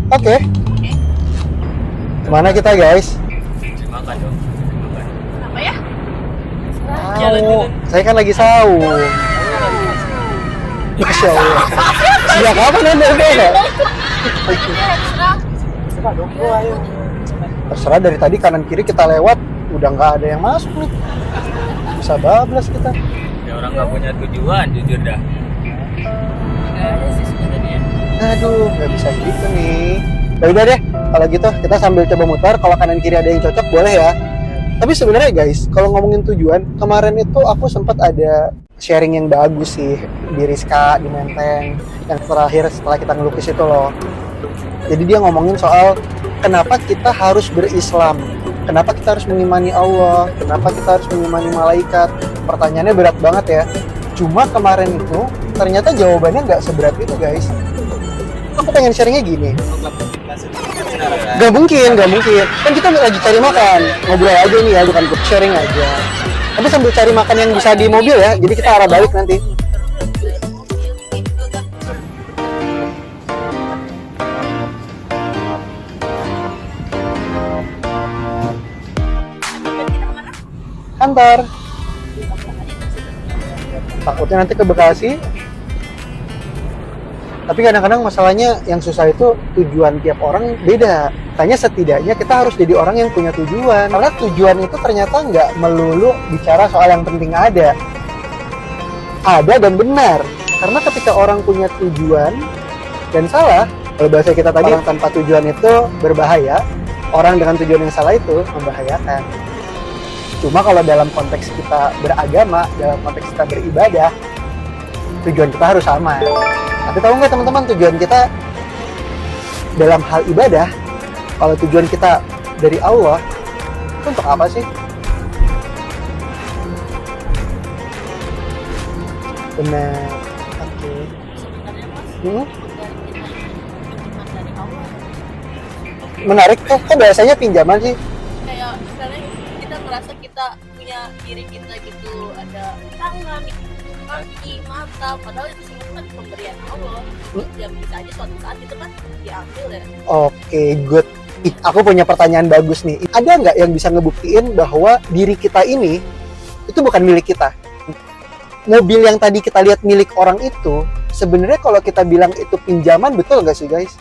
Oke. Kemana kita guys? Makan dong. Apa ya? Saya kan lagi sahur. Masya Allah. Sejak kapan anda udah? Terserah, dari tadi kanan kiri kita lewat udah nggak ada yang masuk nih. Bisa bablas kita. Ya orang nggak punya tujuan, jujur dah. Nggak ada sih sebenarnya. Aduh, nggak bisa gitu nih. Ya udah deh, kalau gitu kita sambil coba muter. Kalau kanan kiri ada yang cocok boleh ya. Tapi sebenarnya guys, kalau ngomongin tujuan, kemarin itu aku sempat ada sharing yang bagus sih di Rizka, di Menteng, yang terakhir setelah kita ngelukis itu loh. Jadi dia ngomongin soal kenapa kita harus berislam, kenapa kita harus mengimani Allah, kenapa kita harus mengimani malaikat. Pertanyaannya berat banget ya. Cuma kemarin itu ternyata jawabannya nggak seberat itu guys. Aku pengen sharingnya gini. Gak mungkin. Kan kita lagi cari makan, ngobrol aja nih ya, bukan group sharing aja. Tapi sambil cari makan yang bisa di mobil ya, jadi kita arah balik nanti. Kantor. Takutnya nanti ke Bekasi. Tapi kadang-kadang masalahnya yang susah itu tujuan tiap orang beda. Makanya setidaknya kita harus jadi orang yang punya tujuan. Karena tujuan itu ternyata nggak melulu bicara soal yang penting ada. Ada dan benar. Karena ketika orang punya tujuan dan salah, kalau bahasa kita tadi, orang tanpa tujuan itu berbahaya. Orang dengan tujuan yang salah itu membahayakan. Cuma kalau dalam konteks kita beragama, dalam konteks kita beribadah, tujuan kita harus sama. Tapi tahu nggak teman-teman, tujuan kita dalam hal ibadah, kalau tujuan kita dari Allah, itu untuk apa sih? Benar. Oke. Sebenarnya mas, dari Allah. Menarik tuh, kok biasanya pinjaman sih? Kayak misalnya kita merasa kita punya diri kita gitu, ada tangan, kaki, mata, padahal itu semua kan pemberian Allah. Ya bisa aja suatu saat itu kan diambil ya. Oke, good. Ih, aku punya pertanyaan bagus nih. Ada nggak yang bisa ngebuktiin bahwa diri kita ini itu bukan milik kita? Mobil yang tadi kita lihat milik orang itu, sebenarnya kalau kita bilang itu pinjaman, betul nggak sih guys?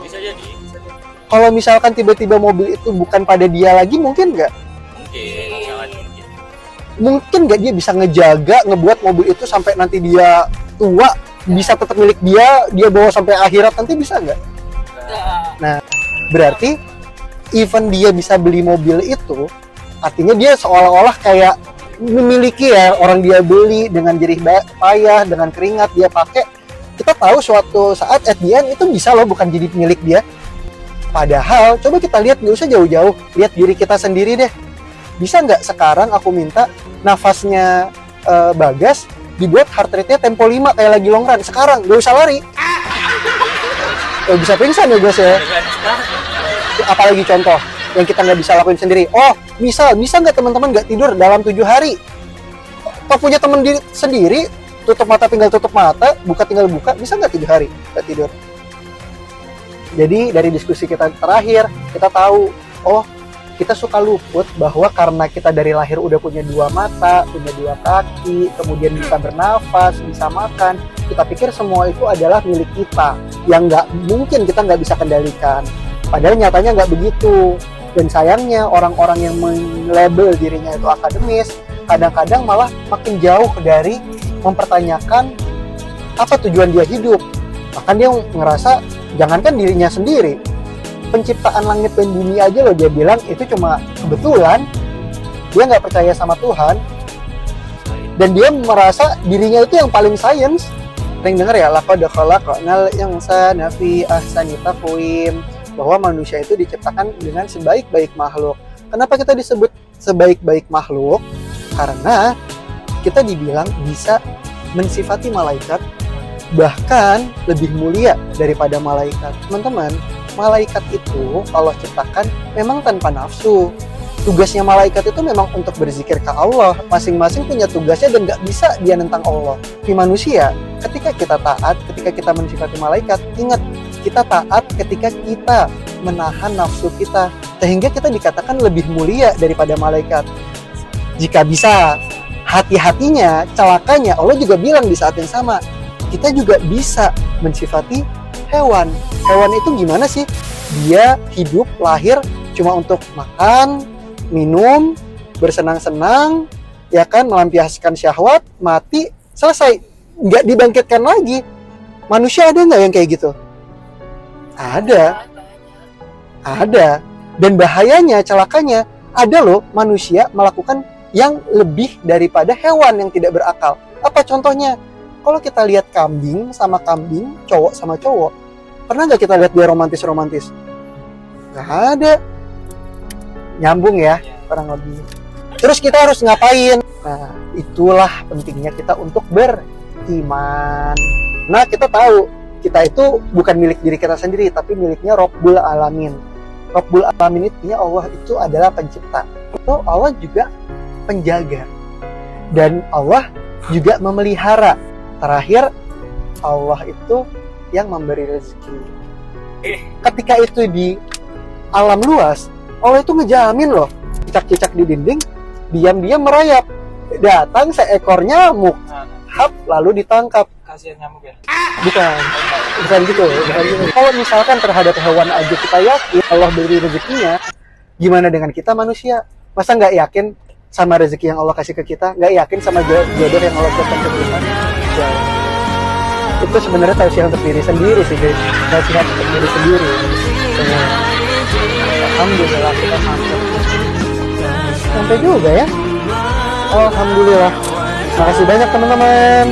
Bisa jadi. Kalau misalkan tiba-tiba mobil itu bukan pada dia lagi, mungkin nggak? Mungkin, sangat mungkin. Mungkin nggak dia bisa ngejaga, ngebuat mobil itu sampai nanti dia tua, bisa tetap milik dia bawa sampai akhirat nanti, bisa nggak? Nah, berarti even dia bisa beli mobil itu, artinya dia seolah-olah kayak memiliki ya, orang dia beli dengan jerih payah, dengan keringat dia pakai. Kita tahu suatu saat at the end itu bisa loh bukan jadi milik dia. Padahal coba kita lihat, nggak usah jauh-jauh, lihat diri kita sendiri deh. Bisa nggak sekarang aku minta nafasnya Bagas dibuat heart rate-nya tempo 5 kayak lagi long run. Sekarang nggak usah lari. Bisa pingsan ya guys ya. Apalagi contoh yang kita nggak bisa lakuin sendiri. Oh, bisa nggak teman-teman nggak tidur dalam 7 hari? Kalau punya teman sendiri, tutup mata tinggal tutup mata, buka tinggal buka, bisa nggak 7 hari nggak tidur? Jadi dari diskusi kita terakhir, kita tahu, oh kita suka luput bahwa karena kita dari lahir udah punya 2 mata, punya 2 kaki, kemudian bisa bernafas, bisa makan, kita pikir semua itu adalah milik kita, yang nggak mungkin kita nggak bisa kendalikan. Padahal nyatanya nggak begitu. Dan sayangnya orang-orang yang melabel dirinya itu akademis, kadang-kadang malah makin jauh dari mempertanyakan apa tujuan dia hidup. Bahkan dia ngerasa, jangankan dirinya sendiri, penciptaan langit dan bumi aja loh dia bilang itu cuma kebetulan. Dia nggak percaya sama Tuhan, dan dia merasa dirinya itu yang paling science. Sering denger ya, laqad khalaqnal insana fi ahsani taqwim, bahwa manusia itu diciptakan dengan sebaik-baik makhluk. Kenapa kita disebut sebaik-baik makhluk? Karena kita dibilang bisa mensifati malaikat, bahkan lebih mulia daripada malaikat. Teman-teman, malaikat itu Allah ciptakan memang tanpa nafsu. Tugasnya malaikat itu memang untuk berzikir ke Allah. Masing-masing punya tugasnya dan nggak bisa dia nentang Allah. Di manusia, ketika kita taat, ketika kita mensifati malaikat, ingat kita taat ketika kita menahan nafsu kita, sehingga kita dikatakan lebih mulia daripada malaikat. Jika bisa, hati-hatinya, celakanya, Allah juga bilang di saat yang sama, kita juga bisa mensifati hewan. Hewan itu gimana sih? Dia hidup, lahir cuma untuk makan, minum, bersenang-senang, ya kan, melampiaskan syahwat, mati, selesai. Nggak dibangkitkan lagi. Manusia ada nggak yang kayak gitu? Ada. Ada. Dan bahayanya, celakanya, ada loh manusia melakukan yang lebih daripada hewan yang tidak berakal. Apa contohnya? Kalau kita lihat kambing sama kambing, cowok sama cowok, pernah nggak kita lihat dia romantis-romantis? Nggak ada. Nyambung ya, kurang lebih. Terus kita harus ngapain? Nah, itulah pentingnya kita untuk beriman. Nah, kita tahu, kita itu bukan milik diri kita sendiri, tapi miliknya Rabbul Alamin. Rabbul Alamin itu Allah itu adalah pencipta. Itu Allah juga penjaga. Dan Allah juga memelihara. Terakhir, Allah itu yang memberi rezeki. Ketika itu di alam luas, Allah itu ngejamin loh. Cicak-cicak di dinding, diam-diam merayap. Datang seekor nyamuk, hap, lalu ditangkap. Kasihan nyamuk ya? Bukan gitu. Kalau misalkan terhadap hewan aja kita yakin Allah beri rezekinya, gimana dengan kita manusia? Masa nggak yakin sama rezeki yang Allah kasih ke kita? Nggak yakin sama jodoh yang Allah siapkan ke kita? Ya. Itu sebenarnya tausiah untuk diri sendiri sih guys. Tausiah untuk diri sendiri. Alhamdulillah kita sampai juga ya. Alhamdulillah. Makasih banyak teman-teman.